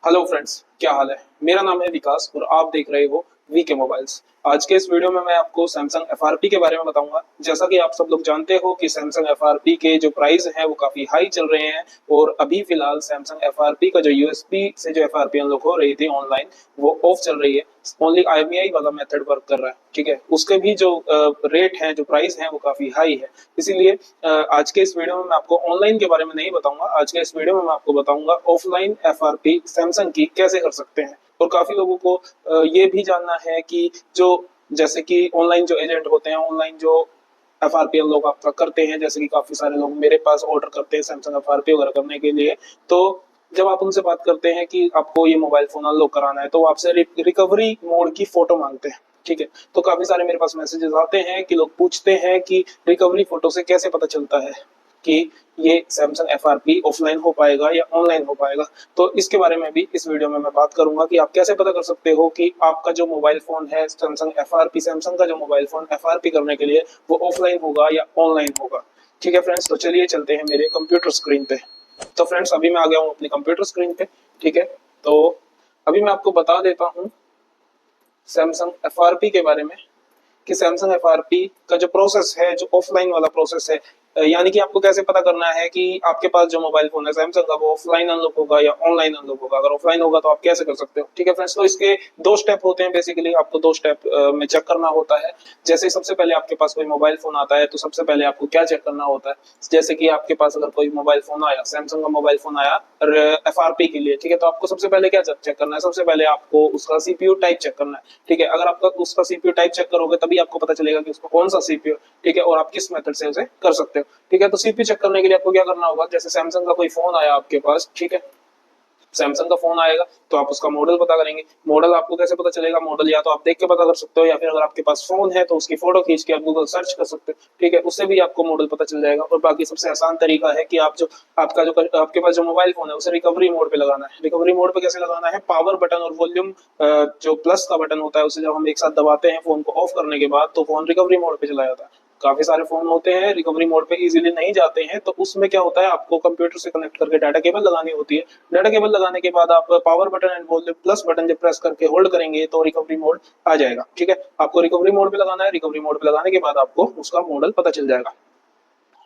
Hello friends, क्या हाल है। मेरा नाम है विकास और आप देख रहे हो वीके मोबाइल्स। आज के इस वीडियो में मैं आपको सैमसंग एफआरपी के बारे में बताऊंगा। जैसा कि आप सब लोग जानते हो कि सैमसंग एफआरपी के जो प्राइस हैं वो काफी हाई चल रहे हैं और अभी फिलहाल सैमसंग एफआरपी का जो यूएसपी से जो एफआरपी हम लोग हो रही थी ऑनलाइन वो ऑफ चल रही है। ओनली आईएमईआई वाला मेथड वर्क कर रहा है, ठीक है। उसके भी जो रेट हैं, जो प्राइस हैं वो काफी हाई है। इसीलिए आज के इस वीडियो में मैं आपको ऑनलाइन के बारे में नहीं बताऊंगा। आज के इस वीडियो में मैं आपको बताऊंगा ऑफलाइन एफआरपी सैमसंग की कैसे कर सकते हैं। और काफी लोगों को ये भी जानना है कि जो जैसे कि ऑनलाइन जो एजेंट होते हैं, ऑनलाइन जो एफआरपी हम लोग आपका करते हैं, जैसे कि काफी सारे लोग मेरे पास ऑर्डर करते हैं सैमसंग एफआरपी वगैरह करने के लिए। तो जब आप उनसे बात करते हैं कि आपको ये मोबाइल फोन अनलॉक कराना है तो वो आपसे रिकवरी मोड की फोटो मांगते हैं, ठीक है। तो काफी सारे मेरे पास मैसेजेस आते हैं कि लोग पूछते हैं कि रिकवरी फोटो से कैसे पता चलता है कि ये सैमसंग एफआरपी ऑफलाइन हो पाएगा या ऑनलाइन हो पाएगा। तो इसके बारे में भी इस वीडियो में मैं बात करूंगा कि आप कैसे पता कर सकते हो कि आपका जो मोबाइल फोन है सैमसंग का जो मोबाइल फोन एफआरपी करने के लिए वो ऑफलाइन होगा या ऑनलाइन होगा। ठीक है फ्रेंड्स, तो चलिए चलते हैं मेरे कंप्यूटर स्क्रीन पे। तो फ्रेंड्स, अभी मैं आ गया हूँ अपनी कंप्यूटर स्क्रीन पे, ठीक है। तो अभी मैं आपको बता देता हूँ सैमसंग एफआरपी के बारे में कि सैमसंग एफआरपी का जो प्रोसेस है, जो ऑफलाइन वाला प्रोसेस है, यानी कि आपको कैसे पता करना है कि आपके पास जो मोबाइल फोन है सैमसंग का वो ऑफलाइन अनलॉक होगा या ऑनलाइन अनलॉक होगा। अगर ऑफलाइन होगा तो आप कैसे कर सकते हो, ठीक है फ्रेंड्स। तो इसके दो स्टेप होते हैं बेसिकली, आपको दो स्टेप में चेक करना होता है। जैसे सबसे पहले आपके पास कोई मोबाइल फोन आता है तो सबसे पहले आपको क्या चेक करना होता है। जैसे कि आपके पास अगर कोई मोबाइल फोन आया, सैमसंग का मोबाइल फोन आया एफआरपी के लिए, ठीक है, तो आपको सबसे पहले क्या चेक करना है। सबसे पहले आपको उसका सीपीयू टाइप चेक करना है, ठीक है। अगर आपका उसका सीपीयू टाइप चेक करोगे तभी आपको पता चलेगा कि उसको कौन सा सीपीयू, ठीक है, और आप किस मेथड से उसे कर सकते हो, ठीक है। तो सीपीयू चेक करने के लिए आपको क्या करना होगा। जैसे सैमसंग का कोई फोन आया आपके पास, ठीक है, सैमसंग का फोन आएगा तो आप उसका मॉडल पता करेंगे। मॉडल आपको कैसे पता चलेगा, मॉडल या तो आप देख के पता कर सकते हो या फिर अगर आपके पास फोन है तो उसकी फोटो खींच के आप गूगल सर्च कर सकते हो, ठीक है, उससे भी आपको मॉडल पता चल जाएगा। और बाकी सबसे आसान तरीका है कि आप जो आपके पास जो मोबाइल फोन है उसे रिकवरी मोड पे लगाना है। रिकवरी मोड पे कैसे लगाना है, पावर बटन और वॉल्यूम जो प्लस का बटन होता है उसे जब हम एक साथ दबाते हैं फोन को ऑफ करने के बाद तो फोन रिकवरी मोड पे चला जाता है। काफी सारे फोन होते हैं रिकवरी मोड पे इजीली नहीं जाते हैं, तो उसमें क्या होता है, आपको कंप्यूटर से कनेक्ट करके डाटा केबल लगानी होती है। डाटा केबल लगाने के बाद आप power button and volume plus button जब प्रेस करके होल्ड करेंगे तो रिकवरी मोड आ जाएगा, ठीक है। आपको रिकवरी मोड पे लगाना है। रिकवरी मोड पे लगाने के बाद आपको उसका मॉडल पता चल जाएगा।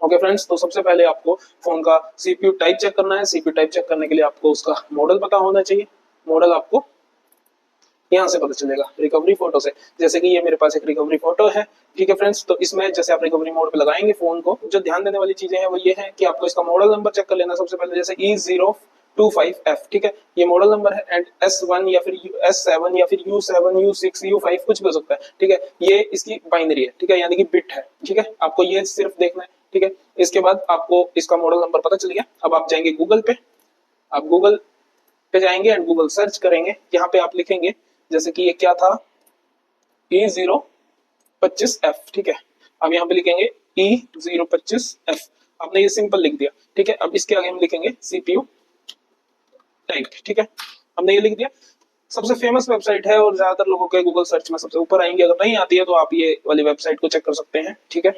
ओके फ्रेंड्स, तो सबसे पहले आपको फोन का सीपीयू टाइप चेक करना है। सीपीयू टाइप चेक करने के लिए आपको उसका मॉडल पता होना चाहिए। मॉडल आपको यहाँ से पता चलेगा रिकवरी फोटो से। जैसे कि ये मेरे पास एक रिकवरी फोटो है, ठीक है फ्रेंड्स। तो इसमें जैसे आप रिकवरी मोड पे लगाएंगे फोन को, जो ध्यान देने वाली चीजें हैं वो ये है कि आपको इसका मॉडल नंबर चेक कर लेना सबसे पहले। जैसे E025F, ठीक है, ये मॉडल नंबर है। एंड S1 या फिर S7 या फिर U7 U6 U5 कुछ भी हो सकता है, ठीक है। ये इसकी बाइनरी है, ठीक है, यानी कि बिट है, ठीक है। आपको ये सिर्फ देखना है, ठीक है। इसके बाद आपको इसका मॉडल नंबर पता चल गया। अब आप जाएंगे गूगल पे। आप गूगल पे जाएंगे एंड गूगल सर्च करेंगे। यहाँ पे आप लिखेंगे जैसे कि ये क्या था, E025F, ठीक है। अब यहाँ पे लिखेंगे E025F। आपने ये सिंपल लिख दिया, ठीक है। अब इसके आगे हम लिखेंगे सीपीयू टाइप, ठीक है। हमने ये लिख दिया। सबसे फेमस वेबसाइट है और ज्यादातर लोगों के गूगल सर्च में सबसे ऊपर आएंगे। अगर नहीं आती है तो आप ये वाली वेबसाइट को चेक कर सकते हैं, ठीक है।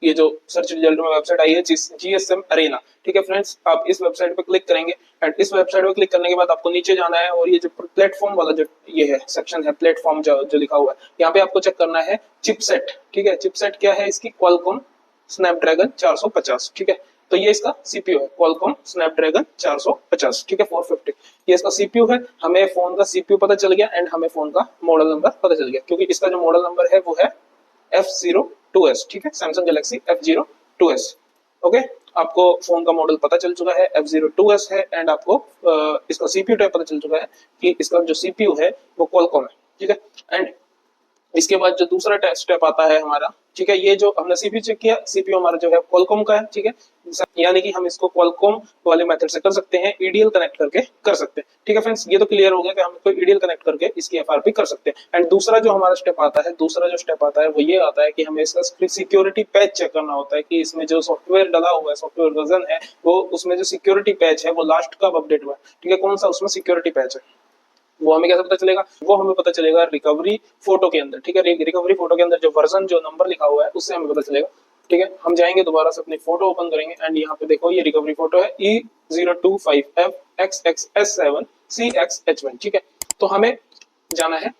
ये जो सर्च रिजल्ट में वेबसाइट आई है जीएसएम अरेना, ठीक है फ्रेंड्स। आप इस वेबसाइट पे क्लिक करेंगे एंड इस वेबसाइट पे क्लिक करने के बाद आपको नीचे जाना है और ये जो प्लेटफॉर्म वाला जो ये है सेक्शन है, प्लेटफॉर्म जो लिखा हुआ है, यहाँ पे आपको चेक करना है चिपसेट, ठीक है। चिपसेट क्या है इसकी, क्वालकॉम स्नैपड्रैगन 450, ठीक है। तो ये इसका सीपीयू है, क्वालकॉम स्नैपड्रैगन 450, ठीक है, 450। ये इसका सीपीयू है। हमें फोन का सीपीयू पता चल गया एंड हमें फोन का मॉडल नंबर पता चल गया, क्योंकि इसका जो मॉडल नंबर है वो है F02S, ठीक है, सैमसंग गैलेक्सी F02S। ओके, आपको फोन का मॉडल पता चल चुका है, F02S है। एंड आपको इसका सीपीयू टाइप पता चल चुका है कि इसका जो सीपीयू है वो क्वालकॉम है, ठीक है। एंड इसके बाद जो दूसरा स्टेप आता है हमारा, ठीक है, ये जो हमने सीपीयू चेक किया, सीपीयू हमारा जो है क्वालकॉम का है, ठीक है। यानी कि हम इसको क्वालकॉम वाले मेथड से कर सकते हैं, ईडीएल कनेक्ट करके कर सकते हैं, ठीक है फ्रेंड्स। ये तो क्लियर हो गया कि हम इसको ईडीएल कनेक्ट करके इसकी एफआरपी कर सकते हैं। एंड दूसरा जो हमारा स्टेप आता है, दूसरा जो स्टेप आता है वो ये आता है कि हमें इसका सिक्योरिटी पैच चेक करना होता है कि इसमें जो सॉफ्टवेयर डाला हुआ है, सॉफ्टवेयर वर्जन है, वो उसमें जो सिक्योरिटी पैच है वो लास्ट कब अपडेट हुआ है, ठीक है, कौन सा उसमें सिक्योरिटी पैच है, वो हमें कैसे पता चलेगा। वो हमें पता चलेगा रिकवरी फोटो के अंदर, ठीक है। रिकवरी फोटो के अंदर जो वर्जन, जो नंबर लिखा हुआ है उससे हमें पता चलेगा। ठीक है, हम जाएंगे दोबारा से अपनी फोटो ओपन करेंगे एंड यहाँ पे देखो ये रिकवरी फोटो है E025FXXS7CXH1। ठीक है, तो हमें जाना है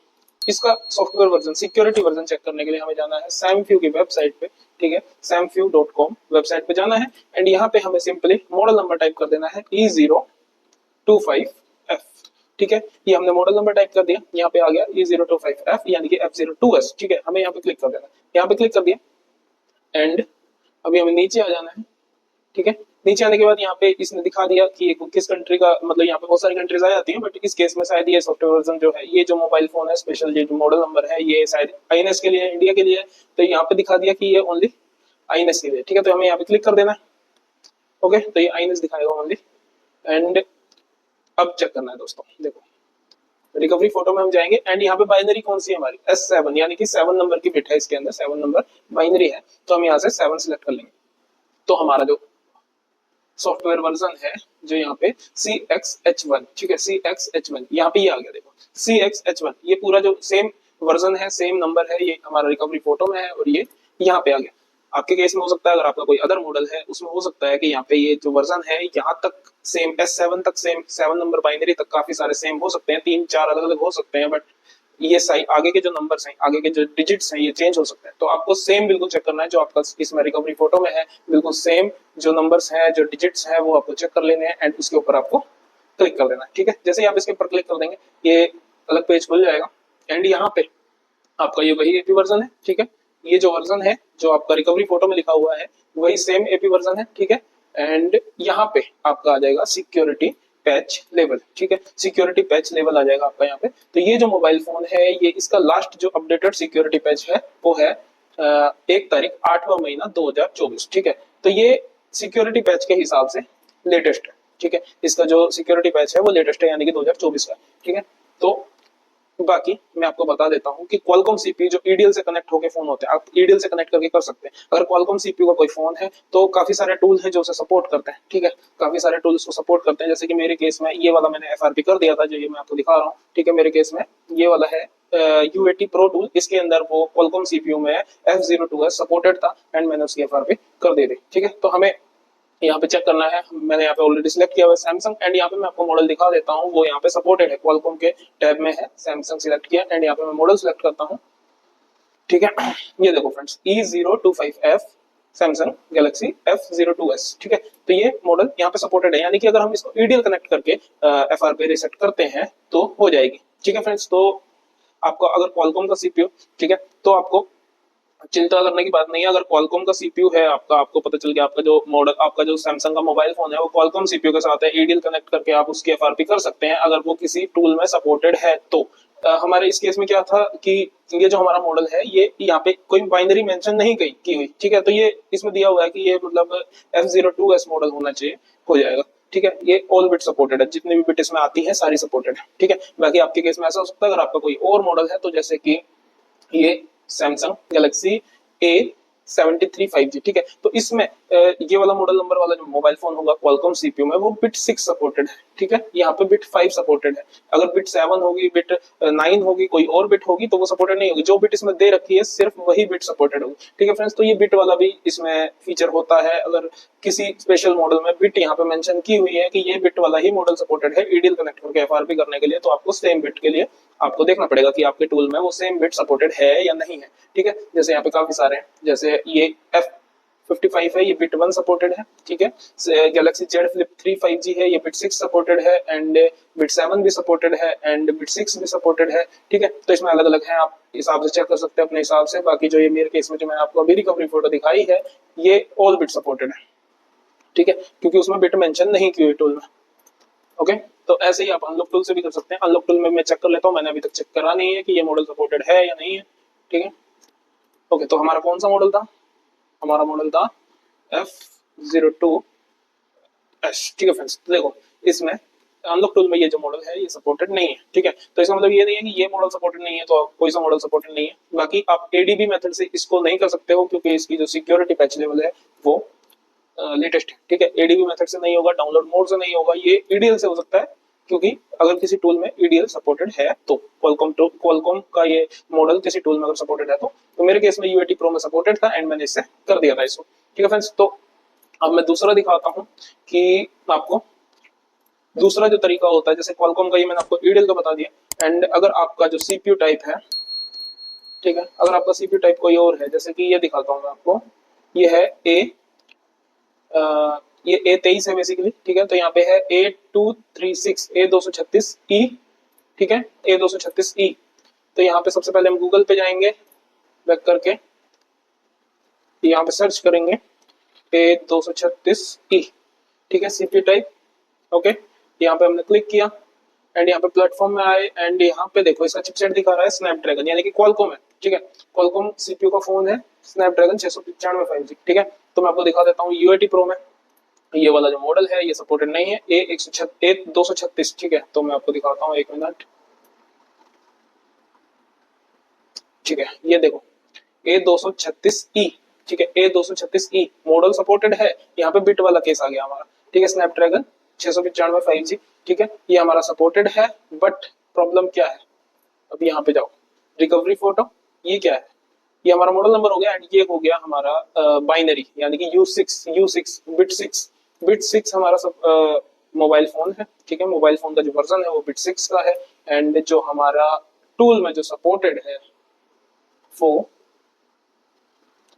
इसका software version, security version check करने के लिए हमें जाना है सैमफ्यू की वेबसाइट पे। ठीक है, samfew.com वेबसाइट पे जाना है एंड यहाँ पे हमें सिंपली मॉडल नंबर टाइप कर देना है E025F। ठीक है, ये हमने मॉडल नंबर टाइप कर दिया, यहाँ पे आ गया E025F यानी कि F02S। ठीक है, हमें यहाँ पे क्लिक कर देना है, यहाँ पे क्लिक कर दिया एंड अभी हमें नीचे आ जाना है। ठीक है, नीचे आने के बाद यहाँ पे इसने दिखा दिया कि ये किस कंट्री का, मतलब यहाँ पे बहुत सारी कंट्रीज आ जाती हैं बट इस केस में शायद ये सॉफ्टवेयर वर्जन जो है, ये जो मोबाइल फोन है स्पेशल, ये जो मॉडल नंबर है ये शायद आईएनएस के लिए, इंडिया के लिए है। तो यहाँ पे दिखा दिया कि ये ओनली आईएनएस के लिए। ठीक है, तो हमें यहाँ पे क्लिक कर देना है। ओके, तो ये आईएनएस दिखाएगा ओनली एंड अब चेक करना है दोस्तों। देखो रिकवरी फोटो में हम जाएंगे एंड यहाँ पे बाइनरी कौन सी है हमारी S7 यानी कि 7 नंबर की बिट है, इसके अंदर 7 नंबर बाइनरी है। तो हम यहाँ से 7 सिलेक्ट कर लेंगे। तो हमारा जो सॉफ्टवेयर वर्जन है जो यहाँ पे CXH1, ठीक है CXH1 यहाँ पे ये आ गया। देखो CXH1 ये पूरा जो सेम वर्जन है, सेम नंबर है, ये हमारा रिकवरी फोटो में है और ये यहाँ पे आ गया। आपके केस में हो सकता है अगर आपका कोई अदर मॉडल है उसमें हो सकता है कि यहाँ पे ये जो वर्जन है यहाँ तक सेम S7 तक सेम 7 नंबर बाइनरी तक काफी सारे सेम हो सकते हैं, 3-4 अलग अलग हो सकते हैं, बट ये साइड आगे के जो नंबर्स हैं, आगे के जो डिजिट्स हैं ये चेंज हो सकते हैं। तो आपको सेम बिल्कुल चेक करना है जो आपका इसमें रिकवरी फोटो में है, बिल्कुल सेम जो नंबर्स हैं, जो डिजिट्स हैं वो आपको चेक कर लेने हैं एंड उसके ऊपर आपको क्लिक कर देना है। ठीक है, जैसे ही आप इसके ऊपर क्लिक कर देंगे ये अलग पेज खुल जाएगा एंड यहाँ पे आपका ये वही एपी वर्जन है। ठीक है, ये जो वर्जन है जो आपका रिकवरी फोटो में लिखा हुआ है वही सेम एपी वर्जन है। ठीक है, एंड यहाँ पे आपका आ जाएगा सिक्योरिटी पैच लेवल। ठीक है, सिक्योरिटी पैच लेवल आ जाएगा आपका यहाँ पे। तो ये जो मोबाइल फोन है ये इसका लास्ट जो अपडेटेड सिक्योरिटी पैच है वो है 1 तारीख 8वां महीना 2024। ठीक है, तो ये सिक्योरिटी पैच के हिसाब से लेटेस्ट है। ठीक है, इसका जो सिक्योरिटी पैच है वो लेटेस्ट है यानी कि 2024 का। ठीक है, तो बाकी मैं आपको बता देता हूं कि क्वालकॉम सीपीयू जो ईडीएल से कनेक्ट होकर फोन होते हैं, आप ईडीएल से कनेक्ट करके कर सकते हैं। अगर क्वालकॉम सीपीयू का कोई फोन है तो काफी सारे टूल हैं जो उसे सपोर्ट करते हैं। ठीक है, काफी सारे टूल्स को सपोर्ट करते हैं, जैसे कि मेरे केस में ये वाला मैंने एफआरपी कर दिया था जो ये मैं आपको दिखा रहा हूँ। ठीक है, मेरे केस में ये वाला है U80 प्रो टूल, इसके अंदर वो क्वालकॉम सीपीयू में F02S सपोर्टेड था एंड मैंने उसकी एफआरपी कर दी थी। ठीक है, तो हमें यहाँ पे चेक करना है, मैंने यहाँ पे ऑलरेडी सिलेक्ट किया हुआ है सैमसंग एंड यहाँ पे मैं आपको मॉडल दिखा देता हूँ, वो यहाँ पे सपोर्टेड है, क्वालकॉम के टैब में है, सैमसंग सिलेक्ट किया एंड यहाँ पे मैं मॉडल सिलेक्ट करता हूँ। ठीक है, ये देखो friends E025F Samsung Galaxy F02S। ठीक है, तो ये मॉडल यहाँ पे सपोर्टेड है यानी कि अगर हम इसको ईडीएल कनेक्ट करके एफआरपी रीसेट करते हैं तो हो जाएगी। ठीक है फ्रेंड्स, तो आपको अगर क्वालकॉम का सीपीयू, ठीक है, तो आपको चिंता करने की बात नहीं है। अगर क्वालकॉम का सीपीयू है आपका, आपको पता चल गया आपका जो मॉडल, आपका जो सैमसंग का मोबाइल फोन है वो क्वालकॉम सीपीयू के साथ है, ईडीएल कनेक्ट करके आप उसकी एफआरपी कर सकते हैं अगर वो किसी टूल में सपोर्टेड है तो। हमारे इस केस में क्या था कि ये जो हमारा मॉडल है ये यहाँ पे कोई बाइनरी मेंशन नहीं की हुई। ठीक है, तो ये इसमें दिया हुआ है कि ये मतलब F02S मॉडल होना चाहिए, हो जाएगा। ठीक है, ये ऑल बिट सपोर्टेड है, जितनी भी बिट इसमें आती है सारी सपोर्टेड है। ठीक है, बाकी आपके केस में ऐसा हो सकता है अगर आपका कोई और मॉडल है, तो जैसे कि ये सैमसंग गैलेक्सी A73 5G। ठीक है, तो इसमें ये वाला मॉडल नंबर वाला जो मोबाइल फोन होगा क्वालकॉम सीपीयू में वो बिट 6 सपोर्टेड है। ठीक है, यहाँ पे बिट 5 सपोर्टेड है। अगर बिट 7 होगी, बिट 9 होगी, कोई और बिट होगी तो वो सपोर्टेड नहीं होगी। जो बिट इसमें दे रखी है सिर्फ वही बिट सपोर्टेड होगी। ठीक है फ्रेंड्स, तो ये बिट वाला भी इसमें फीचर होता है। अगर किसी स्पेशल मॉडल में बिट यहाँ पे मेंशन की हुई है कि ये बिट वाला ही मॉडल सपोर्टेड है ईडीएल कनेक्ट करके एफआरपी करने के लिए, तो आपको सेम बिट के लिए आपको देखना पड़ेगा कि आपके टूल में वो सेम बिट सपोर्टेड है या नहीं है। ठीक है, जैसे यहाँ पे काफी सारे हैं, जैसे ये F55 है, ये बिट 1 सपोर्टेड है। ठीक है, गैलेक्सी Z Flip 3 5G है, ये बिट 6 सपोर्टेड है एंड बिट 7 भी सपोर्टेड है एंड बिट 6 भी सपोर्टेड है। ठीक है, तो इसमें अलग अलग है, आप हिसाब से चेक कर सकते हैं अपने हिसाब से। बाकी जो ये मेरे केस में जो मैंने आपको अभी रिकवरी फोटो दिखाई है ये ऑल बिट सपोर्टेड है। ठीक है, क्योंकि उसमें बिट मेंशन नहीं की हुई टूल में। ओके, तो ऐसे ही आप अनलॉक टूल से भी कर सकते हैं। अनलॉक टूल में मैं चेक कर लेता हूँ, मैंने अभी तक चेक करा नहीं है कि ये मॉडल सपोर्टेड है या नहीं है। ठीक है, ओके, तो हमारा कौन सा मॉडल था? हमारा मॉडल था F02S। ठीक है फ्रेंड्स, तो देखो इसमें अनलॉक टूल में ये जो मॉडल है ये सपोर्टेड नहीं है। ठीक है, तो इसका मतलब ये नहीं है कि ये मॉडल सपोर्टेड नहीं है तो कोई सा मॉडल सपोर्टेड नहीं है। बाकी आप एडीबी मेथड से इसको नहीं कर सकते हो क्योंकि इसकी जो सिक्योरिटी पैच लेवल है वो लेटेस्ट है। ठीक है, एडीबी मेथड से नहीं होगा, डाउनलोड मोड से नहीं होगा, ये ईडीएल से हो सकता है क्योंकि अगर किसी टूल में ईडीएल सपोर्टेड है तो क्वालकॉम का ये मॉडल किसी टूल में अगर सपोर्टेड है तो मेरे केस में यूएटी प्रो में सपोर्टेड था एंड मैंने इससे कर दिया था इसको। ठीक है फ्रेंड्स, तो अब मैं दूसरा दिखाता हूँ कि आपको दूसरा जो तरीका होता है, जैसे क्वालकॉम का ये मैंने आपको ईडीएल का बता दिया, एंड अगर आपका जो सीपीयू टाइप है, ठीक है, अगर आपका सीपीयू टाइप कोई और है, जैसे कि ये दिखाता हूँ मैं आपको, ये है ये A23 है बेसिकली। ठीक है, तो यहाँ पे है A236 A236E। ठीक है, A236E। तो यहाँ पे सबसे पहले हम गूगल पे जाएंगे, बैक करके यहाँ पे सर्च करेंगे A236E। ठीक है, सीपीयू टाइप, ओके, यहाँ पे हमने क्लिक किया एंड यहाँ पे प्लेटफॉर्म में आए एंड यहाँ पे देखो इसका चिपसेट दिखा रहा है स्नैपड्रैगन, यानी कि क्वालकॉम है। ठीक है, क्वालकॉम सीपीयू का फोन है, स्नैपड्रैगन 695 5G। ठीक है, तो मैं आपको दिखा देता हूँ यूएटी प्रो में ये वाला जो मॉडल है ये सपोर्टेड नहीं है, A236। ठीक है, तो मैं आपको दिखाता हूँ, एक मिनट। ठीक है, ये देखो A236E। ठीक है, A236E मॉडल सपोर्टेड है, यहाँ पे बिट वाला केस आ गया हमारा। ठीक है, स्नैपड्रैगन 695 5G। ठीक है, ये हमारा सपोर्टेड है, बट प्रॉब्लम क्या है, अब यहाँ पे जाओ, रिकवरी फोटो, ये क्या है, ये हमारा मॉडल नंबर हो गया एंड ये हो गया हमारा बाइनरी, यानी कि U6 बिट 6 हमारा सब मोबाइल फोन है। ठीक है, मोबाइल फोन का जो वर्जन है वो बिट 6 का है एंड जो हमारा टूल में जो सपोर्टेड है वो,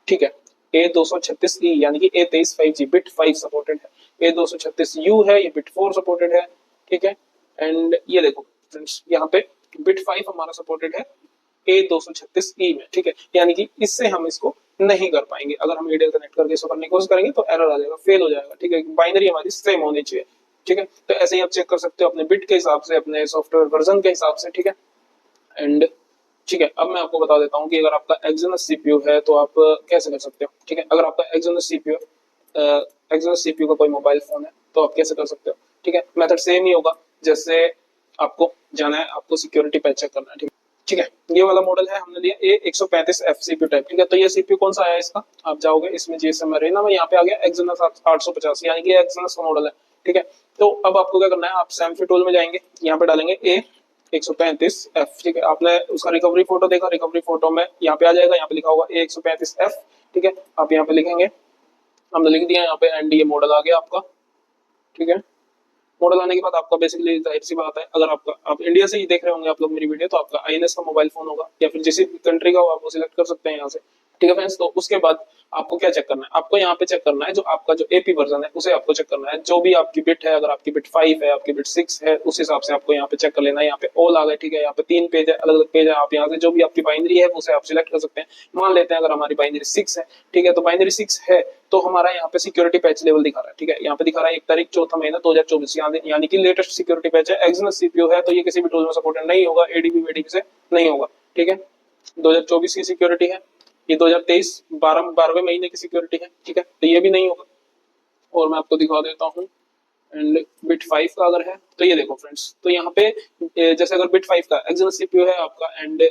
ठीक है, A236E यानी कि A23 5G बिट 5 सपोर्टेड है, A236U है ये बिट 4 सपोर्टेड है। ठीक है, एंड ये देखो फ्रेंड्स यहाँ पे बिट 5 हमारा सपोर्टेड है A236E में। ठीक है, यानी कि इससे हम इसको नहीं कर पाएंगे, अगर हम ईडीएल कनेक्ट करके इसको करने की कोशिश करेंगे तो एरर आ जाएगा, फेल हो जाएगा। ठीक है, बाइनरी हमारी सेम होनी चाहिए। ठीक है, तो ऐसे ही आप चेक कर सकते हो अपने बिट के हिसाब से, अपने सॉफ्टवेयर वर्जन के हिसाब से। ठीक है, एंड ठीक है, अब मैं आपको बता देता हूँ कि अगर आपका एक्सयनस सीपीयू है तो आप कैसे कर सकते हो। ठीक है, अगर आपका एक्सयनस सीपीयू का कोई मोबाइल फोन है तो आप कैसे कर सकते हो। ठीक है, मेथड सेम ही होगा, जैसे आपको जाना है, आपको सिक्योरिटी पैच चेक करना है। ठीक है, ठीक है, ये वाला मॉडल है, हमने लिया A135F सीपीयू टाइप। ठीक है, तो ये सीपीयू कौन सा आया इसका, आप जाओगे इसमें जीएसएम अरेना में, यहाँ पे आ गया एक्सयनस 850, यानी कि एक्सयनस का मॉडल है। ठीक है, तो अब आपको क्या करना है, आप सैम्फी टूल में जाएंगे, यहाँ पे डालेंगे A135F। ठीक है, आपने उसका रिकवरी फोटो देखा, रिकवरी फोटो में यहाँ पे आ जाएगा, यहाँ पे लिखा होगा A135F। ठीक है, आप यहाँ पे लिखेंगे, हमने लिख दिया यहाँ पे एंड ये मॉडल आ गया आपका। ठीक है, मॉडल आने के बाद आपका बेसिकली जाहिर सी बात है, अगर आपका आप इंडिया से ही देख रहे होंगे आप लोग मेरी वीडियो, तो आपका आईएनएस का मोबाइल फोन होगा या फिर जिस कंट्री का हो आप वो सिलेक्ट कर सकते हैं यहाँ से। ठीक है फ्रेंड्स, तो उसके बाद आपको क्या चेक करना है, आपको यहाँ पे चेक करना है जो आपका जो एपी वर्जन है उसे आपको चेक करना है, जो भी आपकी बिट है, अगर आपकी बिट 5 है, आपकी बिट 6 है, उस हिसाब से आपको यहाँ पे चेक कर लेना है। यहाँ पे ऑल आ गए, ठीक है, यहाँ पे 3 पेज है, अलग अलग पेज है, आप यहाँ से जो भी आपकी बाइनरी है उसे आप सिलेक्ट कर सकते हैं। मान लेते हैं अगर हमारी बाइनरी 6 है, ठीक है, तो बाइनरी 6 है तो हमारा यहाँ पे सिक्योरिटी पैच लेवल दिखा रहा है। ठीक है, यहाँ पे दिखा रहा है 1 तारीख 4 महीना 2024, यानी कि लेटेस्ट सिक्योरिटी पैच है। एक्सयनस सीपीयू है तो ये किसी भी टूल में सपोर्टेड नहीं होगा, एडीबी वेडीबी से नहीं होगा। ठीक है, 2024 की सिक्योरिटी है, ये 2023 12वें महीने की सिक्योरिटी है। ठीक है, तो ये भी नहीं होगा। और मैं आपको दिखा देता हूँ, एंड बिट 5 का अगर है तो ये देखो फ्रेंड्स, तो यहाँ पे जैसे अगर बिट 5 का एक्सयनस सीपीयू है आपका एंड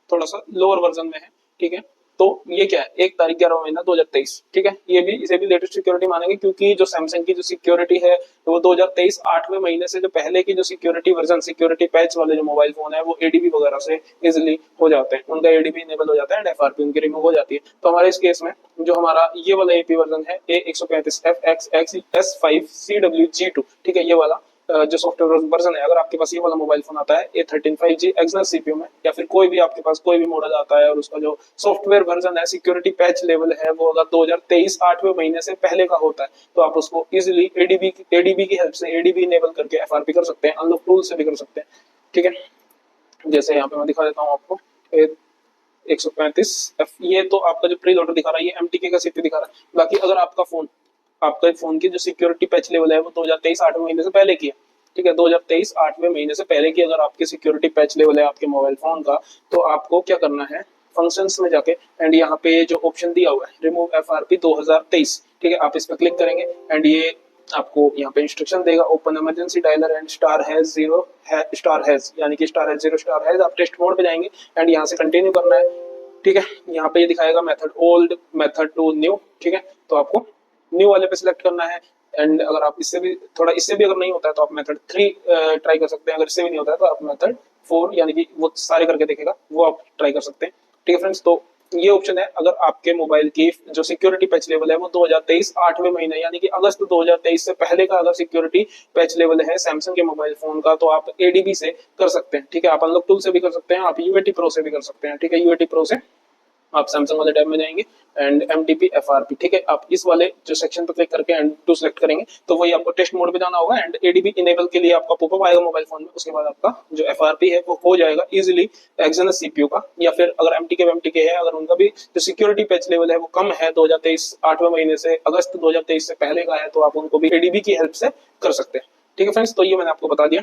थोड़ा सा लोअर वर्जन में है, ठीक है, तो ये क्या है 1 तारीख 11वां महीना 2023। ठीक है, ये भी इसे भी लेटेस्ट सिक्योरिटी मानेंगे, क्योंकि जो सैमसंग की जो सिक्योरिटी है वो 2023 8वें महीने से जो पहले की जो सिक्योरिटी वर्जन, सिक्योरिटी पैच वाले जो मोबाइल फोन है वो एडीबी वगैरह से इजिली हो जाते हैं, उनका एडीबी इनेबल हो जाता है एंड एफआरपी उनकी रिमूव हो जाती है। तो हमारे इस केस में जो हमारा ये वाला एपी वर्जन है A135FXS5CWG2, ठीक है, ये वाला जो सॉफ्टवेयर वर्जन है, अगर आपके पास ये वाला मोबाइल फोन आता है A13 5G एक्सयनस सीपीयू में, या फिर कोई भी आपके पास कोई भी मॉडल आता है और उसका जो सॉफ्टवेयर वर्जन है, सिक्योरिटी पैच लेवल है, वो अगर 2023 8वें महीने से पहले का होता है तो आप उसको इजीली एडीबी की हेल्प से एडीबी इनेबल करके एफआरपी कर सकते हैं, अनलॉक टूल से भी कर सकते हैं। ठीक है, जैसे यहाँ पे मैं दिखा देता हूँ आपको 135F, ये तो आपका जो प्री लोडर दिखा रहा है ये एमटीके का सीपीयू दिखा रहा है। बाकी अगर आपका फोन की जो सिक्योरिटी पैच लेवल है वो 2023 8वें महीने से पहले की है, ठीक है, 2023 8वें महीने से पहले की अगर आपकी सिक्योरिटी पैच लेवल है आपके मोबाइल फोन का, तो आपको क्या करना है, फंक्शंस में जाके एंड यहाँ पे जो ऑप्शन दिया हुआ है रिमूव एफआरपी 2023, ठीक है, आप इस पर क्लिक करेंगे एंड ये आपको यहाँ पे इंस्ट्रक्शन देगा, open emergency dialer and star has 0 star has, यानी कि स्टार हैज 0 स्टार हैज, आप टेस्ट मोड पे जाएंगे एंड यहाँ से कंटिन्यू करना है। ठीक है, यहाँ पे ये दिखाएगा method old method to new, ठीक है, तो आपको न्यू वाले पे सिलेक्ट करना है एंड अगर आप इससे भी अगर नहीं होता है तो आप मेथड 3 ट्राई कर सकते हैं। अगर इससे भी नहीं होता है तो आप मेथड 4 यानी कि वो सारे करके देखेगा वो आप ट्राई कर सकते हैं। ठीक है फ्रेंड्स, तो ये ऑप्शन है अगर आपके मोबाइल की जो सिक्योरिटी पैच लेवल है वो 2023 8वें महीने यानी कि अगस्त 2023 से पहले का अगर सिक्योरिटी पैच लेवल है सैमसंग के मोबाइल फोन का, तो आप एडीबी से कर सकते हैं। ठीक है, आप अनलॉक टूल से भी कर सकते हैं, आप यूएटी प्रो से भी कर सकते हैं। ठीक है, यूएटी प्रो से आप सैमसंग वाले टैब में जाएंगे एंड एमटीपी एफआरपी, ठीक है, आप इस वाले जो सेक्शन पर क्लिक करके एंड टू सिलेक्ट करेंगे तो वही आपको टेस्ट मोड पे जाना होगा एंड एडीबी इनेबल के लिए आपका पॉपअप आएगा मोबाइल फोन में। उसके बाद आपका जो एफआरपी है वो हो जाएगा इजीली एक्सएनएस सीपीयू का, या फिर अगर एमटीके है अगर उनका भी जो सिक्योरिटी पैच लेवल है वो कम है 2023 8वें महीने से अगस्त 2023 से पहले का है, तो आप उनको भी एडीबी की हेल्प से कर सकते हैं। ठीक है फ्रेंड्स, तो ये मैंने आपको बता दिया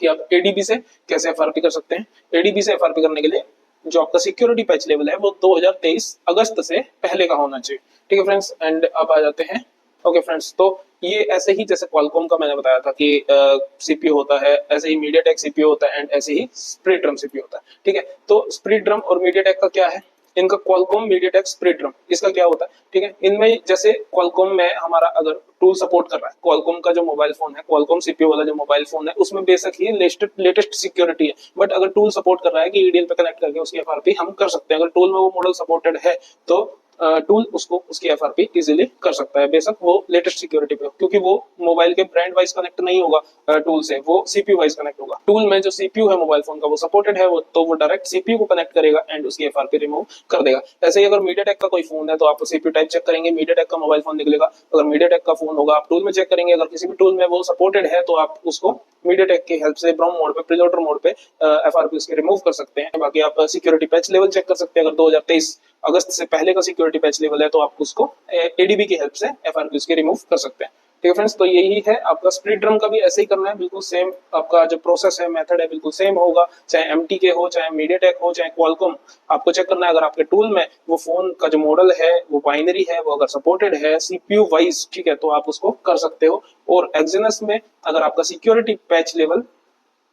कि आप एडीबी से कैसे एफआरपी कर सकते हैं। एडीबी से एफआरपी करने के लिए जो आपका सिक्योरिटी पैच लेवल है वो 2023 अगस्त से पहले का होना चाहिए। ठीक है फ्रेंड्स, एंड अब आ जाते हैं। ओके फ्रेंड्स, तो ये ऐसे ही जैसे क्वालकॉम का मैंने बताया था कि सीपीयू होता है, ऐसे ही मीडियाटेक सीपीयू होता है एंड ऐसे ही स्प्लिट्रम सीपीयू होता है। ठीक है, तो स्प्लिट्रम और मीडियाटेक का क्या है, इनका क्वालकॉम मीडियाटेक स्प्लिट्रम इसका क्या होता है। ठीक है, इनमें जैसे क्वालकॉम में हमारा अगर टूल सपोर्ट कर रहा है, क्वालकॉम का जो मोबाइल फोन है, क्वालकॉम सीपीयू वाला जो मोबाइल फोन है उसमें बेशक ही लेटेस्ट सिक्योरिटी है, बट अगर टूल सपोर्ट कर रहा है कि ईडीएल पे कनेक्ट करके उसकी एफआरपी हम कर सकते हैं। अगर टूल में वो मॉडल सपोर्टेड है तो टूल उसको उसकी एफआरपी इजीली कर सकता है, बेशक वो लेटेस्ट सिक्योरिटी पे हो, क्योंकि वो मोबाइल के ब्रांड वाइज कनेक्ट नहीं होगा टूल से, वो सीपीयू वाइज कनेक्ट होगा। टूल में जो सीपीयू है मोबाइल फोन का वो सपोर्टेड है, वो तो वो डायरेक्ट सीपीयू को कनेक्ट करेगा एंड उसकी एफआरपी रिमूव कर देगा। ऐसे ही अगर मीडियाटेक का कोई फोन है तो आप सीपीयू टाइप चेक करेंगे, मीडियाटेक का मोबाइल फोन निकलेगा। अगर मीडियाटेक का फोन होगा आप टूल में चेक करेंगे, अगर किसी भी टूल में वो सपोर्टेड है तो आप उसको मीडियाटेक की हेल्प से ब्राउन मोड पे, प्रीलोडर मोड पे एफआरपी उसके रिमूव कर सकते हैं। बाकी आप सिक्योरिटी पैच लेवल चेक कर सकते हैं, अगर 2023 अगस्त से पहले का सिक्योरिटी पैच लेवल है तो आप उसको एडीबी की हेल्प से एफआरपी उसके रिमूव कर सकते हैं। ठीक है फ्रेंड्स, तो यही है आपका स्प्लिट्रम का भी ऐसे ही करना है, बिल्कुल सेम आपका जो प्रोसेस है, मेथड है, बिल्कुल सेम होगा, चाहे एमटीके हो, चाहे मीडियाटेक हो, चाहे क्वालकॉम। आपको चेक करना है अगर आपके टूल में वो फोन का जो मॉडल है वो बाइनरी है, वो अगर सपोर्टेड है सीपीयू वाइज, ठीक है, तो आप उसको कर सकते हो। और एक्सएनएस में अगर आपका सिक्योरिटी पैच लेवल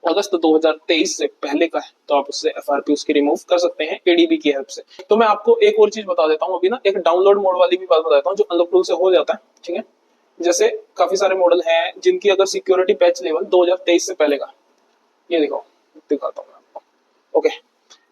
अगस्त 2023 से पहले का है तो आप उससे एफआरपी उसकी रिमूव कर सकते हैं एडीबी की हेल्प से। तो मैं आपको एक और चीज बता देता हूँ अभी ना, एक डाउनलोड मोड वाली भी बात बता देता हूँ जो अनलॉक टूल से हो जाता है। ठीक है, जैसे काफी सारे मॉडल हैं जिनकी अगर सिक्योरिटी पैच लेवल 2023 से पहले का, ये दिखाता हूँ मैं आपको। ओके,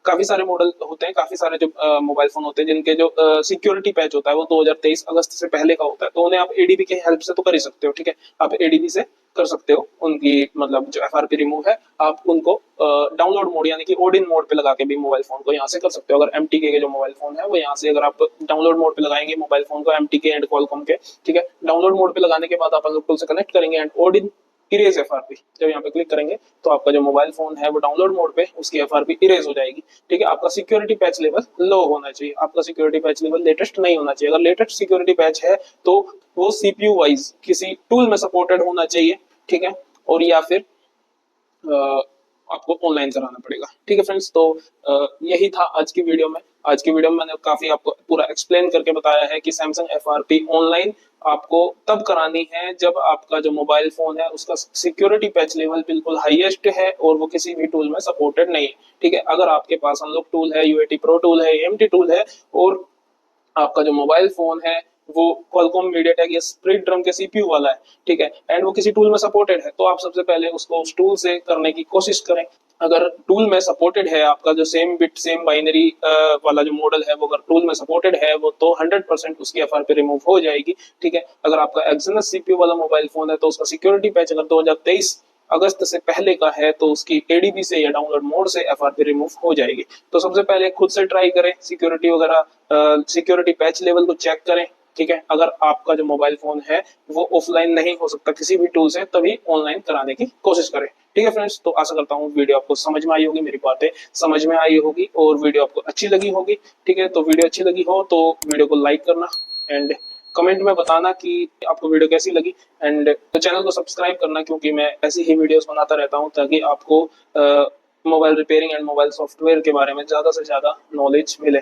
काफी सारे मॉडल होते हैं, काफी सारे जो मोबाइल फोन होते हैं जिनके जो सिक्योरिटी पैच होता है वो 2023 अगस्त से पहले का होता है, तो उन्हें आप एडीबी की हेल्प से तो कर ही सकते हो। ठीक है, आप एडीबी से कर सकते हो उनकी मतलब जो एफआरपी रिमूव है, आप उनको डाउनलोड मोड यानी कि ओडिन मोड पे लगा के भी मोबाइल फोन को यहाँ से कर सकते हो। अगर एमटीके के जो मोबाइल फोन है वो यहाँ से अगर आप डाउनलोड मोड पे लगाएंगे मोबाइल फोन को एमटीके एंड क्वालकॉम के, ठीक है, डाउनलोड मोड पे लगाने के बाद आप अनलॉक टूल से कनेक्ट करेंगे एंड ओडिन इरेज एफआरपी जब यहाँ पे क्लिक करेंगे तो आपका जो मोबाइल फोन है वो डाउनलोड मोड पे उसकी एफआरपी इरेज हो जाएगी। ठीक है, आपका सिक्योरिटी पैच लेवल लो होना चाहिए, आपका सिक्योरिटी पैच लेवल लेटेस्ट नहीं होना चाहिए। अगर लेटेस्ट सिक्योरिटी पैच है तो वो सीपीयू वाइज किसी टूल में सपोर्टेड होना चाहिए। ठीक है, और या फिर आपको ऑनलाइन कराना पड़ेगा। ठीक है फ्रेंड्स, तो यही था आज की वीडियो में। आज की वीडियो में मैंने काफी आपको पूरा एक्सप्लेन करके बताया है कि सैमसंग एफआरपी ऑनलाइन आपको तब करानी है जब आपका जो मोबाइल फोन है उसका सिक्योरिटी पैच लेवल बिल्कुल हाईएस्ट है और वो किसी भी टूल में सपोर्टेड नहीं है। ठीक है, अगर आपके पास अनलॉक टूल है, यूएटी प्रो टूल है, एएमटी टूल है और आपका जो मोबाइल फोन है वो क्वालकॉम मीडियाटेक या स्प्लिट्रम के सीपीयू वाला है, ठीक है, एंड वो किसी टूल में सपोर्टेड है, तो आप सबसे पहले उसको उस टूल से करने की कोशिश करें। अगर टूल में सपोर्टेड है आपका जो सेम बिट सेम बाइनरी वाला जो मॉडल है वो अगर टूल में सपोर्टेड है वो तो 100% उसकी एफआरपी रिमूव हो जाएगी। ठीक है, अगर आपका एक्सएनएस सीपीयू वाला मोबाइल फोन है तो उसका सिक्योरिटी पैच अगर 2023 अगस्त से पहले का है तो उसकी एडीबी से या डाउनलोड मोड से एफआरपी रिमूव हो जाएगी। तो सबसे पहले खुद से ट्राई करें, सिक्योरिटी वगैरह सिक्योरिटी पैच लेवल को चेक करें। ठीक है, अगर आपका जो मोबाइल फोन है वो ऑफलाइन नहीं हो सकता किसी भी टूल से तभी ऑनलाइन कराने की कोशिश करें। ठीक है फ्रेंड्स, तो आशा करता हूँ वीडियो आपको समझ में आई होगी, मेरी बातें समझ में आई होगी और वीडियो आपको अच्छी लगी होगी। ठीक है, तो वीडियो अच्छी लगी हो तो वीडियो को लाइक करना एंड कमेंट में बताना कि आपको वीडियो कैसी लगी एंड चैनल को सब्सक्राइब करना, क्योंकि मैं ऐसी ही वीडियोस बनाता रहता हूँ ताकि आपको mobile repairing and mobile software के बारे में ज्यादा से ज्यादा नॉलेज मिले।